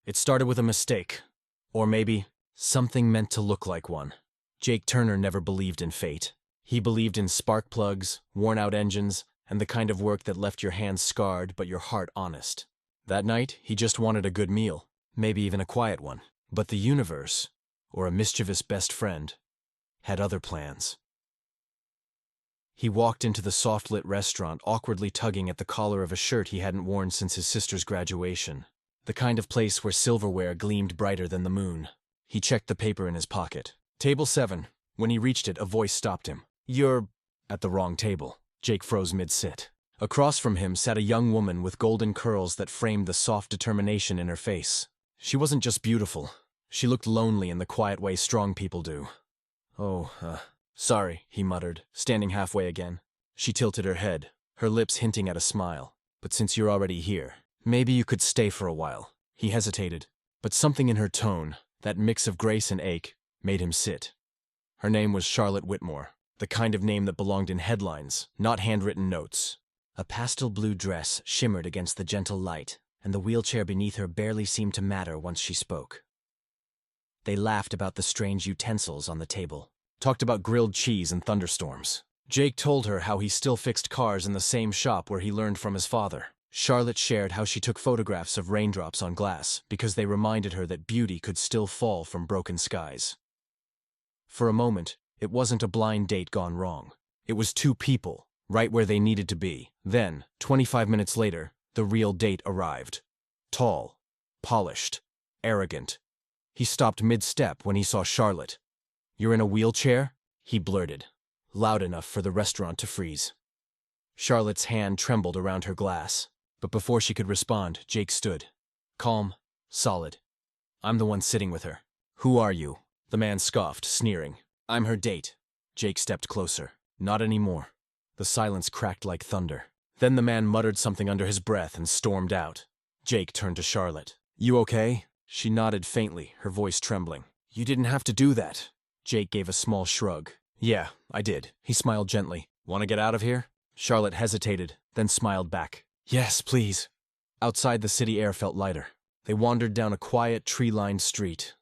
It started with a mistake. Or maybe something meant to look like one. Jake Turner never believed in fate. He believed in spark plugs, worn-out engines, and the kind of work that left your hands scarred but your heart honest. That night, he just wanted a good meal, maybe even a quiet one. But the universe, or a mischievous best friend, had other plans. He walked into the soft-lit restaurant, awkwardly tugging at the collar of a shirt he hadn't worn since his sister's graduation. The kind of place where silverware gleamed brighter than the moon. He checked the paper in his pocket. Table 7. When he reached it, a voice stopped him. "You're at the wrong table." Jake froze mid-sit. Across from him sat a young woman with golden curls that framed the soft determination in her face. She wasn't just beautiful. She looked lonely in the quiet way strong people do. Sorry," he muttered, standing halfway again. She tilted her head, her lips hinting at a smile. "But since you're already here, maybe you could stay for a while." He hesitated, but something in her tone, that mix of grace and ache, made him sit. Her name was Charlotte Whitmore, the kind of name that belonged in headlines, not handwritten notes. A pastel blue dress shimmered against the gentle light, and the wheelchair beneath her barely seemed to matter once she spoke. They laughed about the strange utensils on the table, talked about grilled cheese and thunderstorms. Jake told her how he still fixed cars in the same shop where he learned from his father. Charlotte shared how she took photographs of raindrops on glass because they reminded her that beauty could still fall from broken skies. For a moment, it wasn't a blind date gone wrong. It was two people, right where they needed to be. Then, 25 minutes later, the real date arrived. Tall, polished, arrogant. He stopped mid-step when he saw Charlotte. "You're in a wheelchair?" he blurted, loud enough for the restaurant to freeze. Charlotte's hand trembled around her glass, but before she could respond, Jake stood. Calm, solid. "I'm the one sitting with her." "Who are you?" The man scoffed, sneering. "I'm her date." Jake stepped closer. "Not anymore." The silence cracked like thunder. Then the man muttered something under his breath and stormed out. Jake turned to Charlotte. "You okay?" She nodded faintly, her voice trembling. "You didn't have to do that." Jake gave a small shrug. "Yeah, I did." He smiled gently. "Want to get out of here?" Charlotte hesitated, then smiled back. "Yes, please." Outside, the city air felt lighter. They wandered down a quiet, tree-lined street.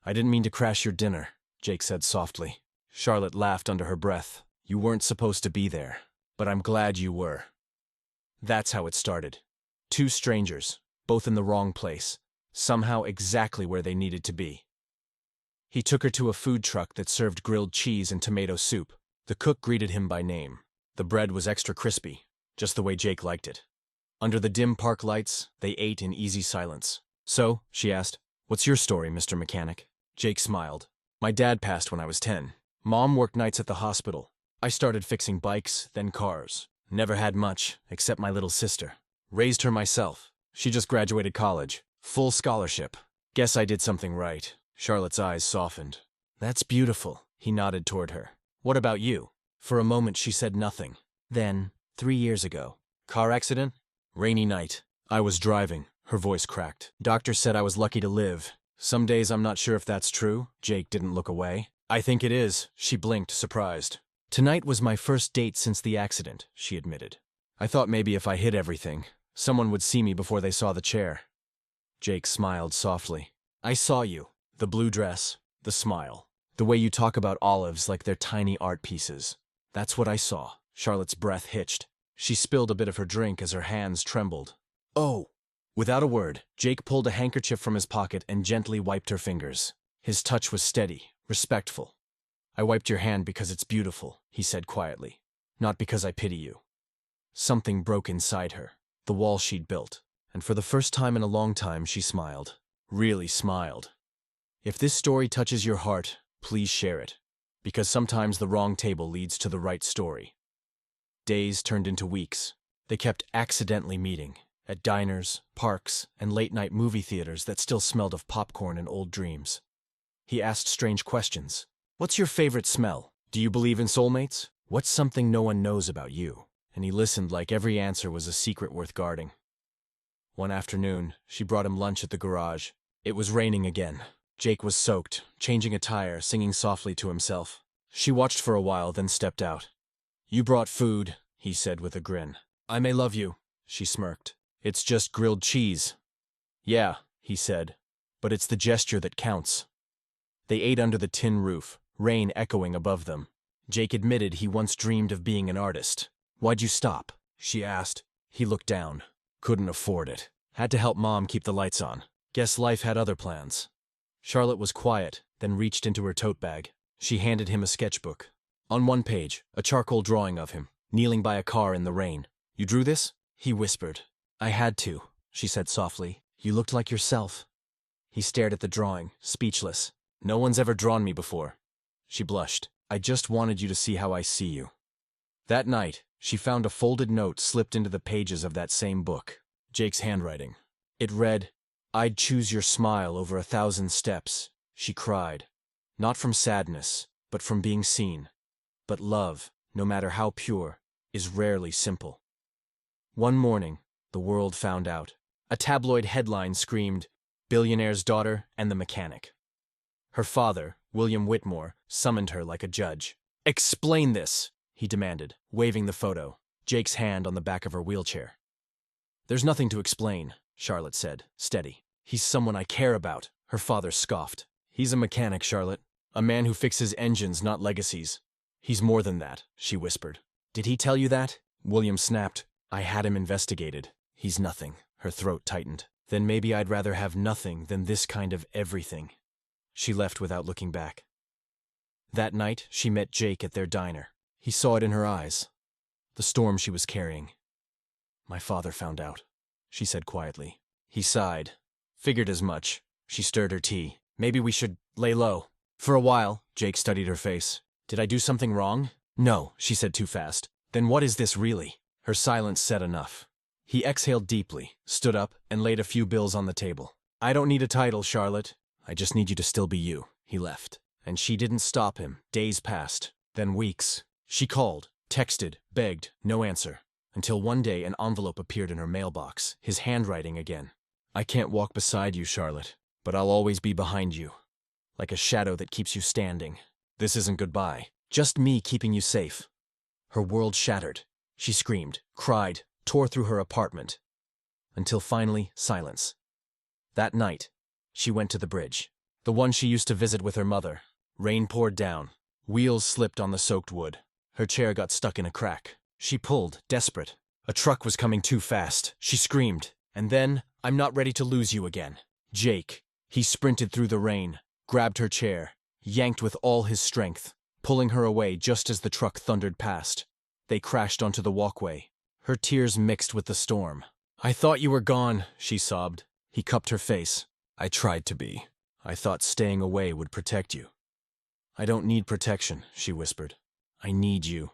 "I didn't mean to crash your dinner," Jake said softly. Charlotte laughed under her breath. "You weren't supposed to be there, but I'm glad you were." That's how it started. Two strangers, both in the wrong place, somehow exactly where they needed to be. He took her to a food truck that served grilled cheese and tomato soup. The cook greeted him by name. The bread was extra crispy, just the way Jake liked it. Under the dim park lights, they ate in easy silence. "So," she asked, "what's your story, Mr. Mechanic?" Jake smiled. "My dad passed when I was 10. Mom worked nights at the hospital. I started fixing bikes, then cars. Never had much, except my little sister. Raised her myself. She just graduated college. Full scholarship. Guess I did something right." Charlotte's eyes softened. "That's beautiful." He nodded toward her. "What about you?" For a moment she said nothing. Then, 3 years ago. "Car accident?" "Rainy night. I was driving." Her voice cracked. "Doctor said I was lucky to live. Some days I'm not sure if that's true." Jake didn't look away. "I think it is." She blinked, surprised. "Tonight was my first date since the accident," she admitted. "I thought maybe if I hid everything, someone would see me before they saw the chair." Jake smiled softly. "I saw you. The blue dress, the smile. The way you talk about olives like they're tiny art pieces. That's what I saw." Charlotte's breath hitched. She spilled a bit of her drink as her hands trembled. "Oh!" Without a word, Jake pulled a handkerchief from his pocket and gently wiped her fingers. His touch was steady, respectful. "I wiped your hand because it's beautiful," he said quietly. "Not because I pity you." Something broke inside her, the wall she'd built, and for the first time in a long time she smiled. Really smiled. If this story touches your heart, please share it, because sometimes the wrong table leads to the right story. Days turned into weeks. They kept accidentally meeting, at diners, parks, and late-night movie theaters that still smelled of popcorn and old dreams. He asked strange questions. "What's your favorite smell? Do you believe in soulmates? What's something no one knows about you?" And he listened like every answer was a secret worth guarding. One afternoon, she brought him lunch at the garage. It was raining again. Jake was soaked, changing a tire, singing softly to himself. She watched for a while, then stepped out. "You brought food," he said with a grin. "I may love you," she smirked. "It's just grilled cheese." "Yeah," he said. But it's the gesture that counts. They ate under the tin roof, rain echoing above them. Jake admitted he once dreamed of being an artist. "Why'd you stop?" she asked. He looked down. "Couldn't afford it. Had to help Mom keep the lights on. Guess life had other plans." Charlotte was quiet, then reached into her tote bag. She handed him a sketchbook. On one page, a charcoal drawing of him, kneeling by a car in the rain. "You drew this?" he whispered. "I had to," she said softly. "You looked like yourself." He stared at the drawing, speechless. "No one's ever drawn me before." She blushed. "I just wanted you to see how I see you." That night, she found a folded note slipped into the pages of that same book. Jake's handwriting. It read, "I'd choose your smile over 1,000 steps," she cried. Not from sadness, but from being seen. But love, no matter how pure, is rarely simple. One morning, the world found out. A tabloid headline screamed, "Billionaire's Daughter and the Mechanic." Her father, William Whitmore, summoned her like a judge. "Explain this," he demanded, waving the photo, Jake's hand on the back of her wheelchair. "There's nothing to explain," Charlotte said, steady. "He's someone I care about," her father scoffed. "He's a mechanic, Charlotte. A man who fixes engines, not legacies." "He's more than that," she whispered. "Did he tell you that?" William snapped. "I had him investigated. He's nothing." Her throat tightened. "Then maybe I'd rather have nothing than this kind of everything." She left without looking back. That night, she met Jake at their diner. He saw it in her eyes. The storm she was carrying. "My father found out," she said quietly. He sighed. "Figured as much." She stirred her tea. "Maybe we should lay low." For a while, Jake studied her face. "Did I do something wrong?" "No," she said too fast. "Then what is this really?" Her silence said enough. He exhaled deeply, stood up, and laid a few bills on the table. "I don't need a title, Charlotte. I just need you to still be you." He left. And she didn't stop him. Days passed. Then weeks. She called, texted, begged, no answer. Until one day an envelope appeared in her mailbox, his handwriting again. "I can't walk beside you, Charlotte, but I'll always be behind you. Like a shadow that keeps you standing. This isn't goodbye. Just me keeping you safe." Her world shattered. She screamed, cried, tore through her apartment. Until finally, silence. That night, she went to the bridge. The one she used to visit with her mother. Rain poured down. Wheels slipped on the soaked wood. Her chair got stuck in a crack. She pulled, desperate. A truck was coming too fast. She screamed. And then, "I'm not ready to lose you again." Jake. He sprinted through the rain, grabbed her chair, yanked with all his strength, pulling her away just as the truck thundered past. They crashed onto the walkway. Her tears mixed with the storm. "I thought you were gone," she sobbed. He cupped her face. "I tried to be. I thought staying away would protect you." "I don't need protection," she whispered. "I need you."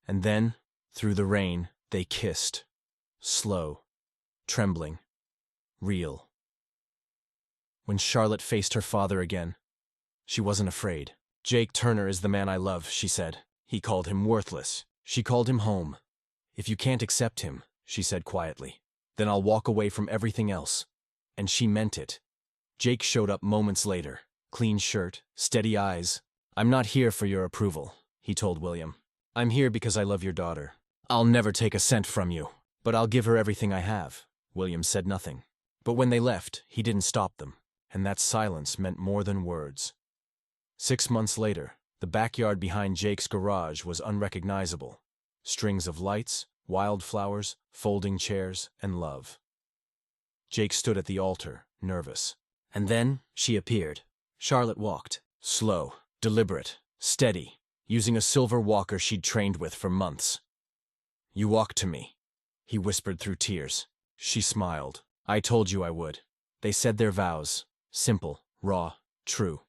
And then, through the rain, they kissed. Slow, trembling, real. When Charlotte faced her father again, she wasn't afraid. "Jake Turner is the man I love," she said. He called him worthless. She called him home. "If you can't accept him," she said quietly, "then I'll walk away from everything else." And she meant it. Jake showed up moments later. Clean shirt, steady eyes. "I'm not here for your approval," he told William. "I'm here because I love your daughter. I'll never take a cent from you, but I'll give her everything I have." William said nothing. But when they left, he didn't stop them, and that silence meant more than words. 6 months later, the backyard behind Jake's garage was unrecognizable. Strings of lights, wildflowers, folding chairs, and love. Jake stood at the altar, nervous. And then she appeared. Charlotte walked, slow, deliberate, steady, using a silver walker she'd trained with for months. "You walk to me," he whispered through tears. She smiled. "I told you I would." They said their vows, simple, raw, true.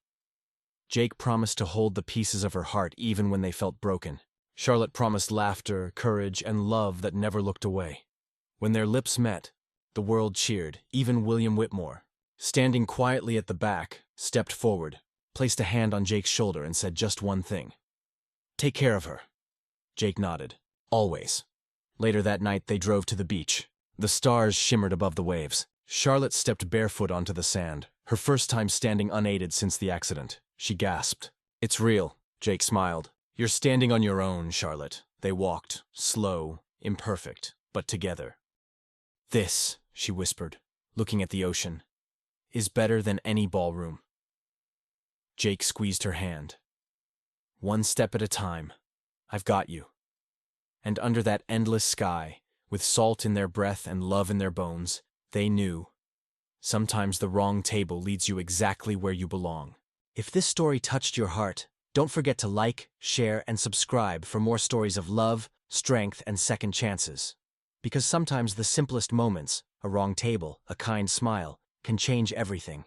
Jake promised to hold the pieces of her heart even when they felt broken. Charlotte promised laughter, courage, and love that never looked away. When their lips met, the world cheered, even William Whitmore. Standing quietly at the back, stepped forward, placed a hand on Jake's shoulder and said just one thing. "Take care of her." Jake nodded. "Always." Later that night they drove to the beach. The stars shimmered above the waves. Charlotte stepped barefoot onto the sand, her first time standing unaided since the accident. She gasped. "It's real," Jake smiled. "You're standing on your own, Charlotte." They walked, slow, imperfect, but together. "This," she whispered, looking at the ocean, is better than any ballroom. Jake squeezed her hand. One step at a time. I've got you. And under that endless sky, with salt in their breath and love in their bones, they knew. Sometimes the wrong table leads you exactly where you belong. If this story touched your heart, don't forget to like, share, and subscribe for more stories of love, strength, and second chances. Because sometimes the simplest moments, a wrong table, a kind smile, can change everything.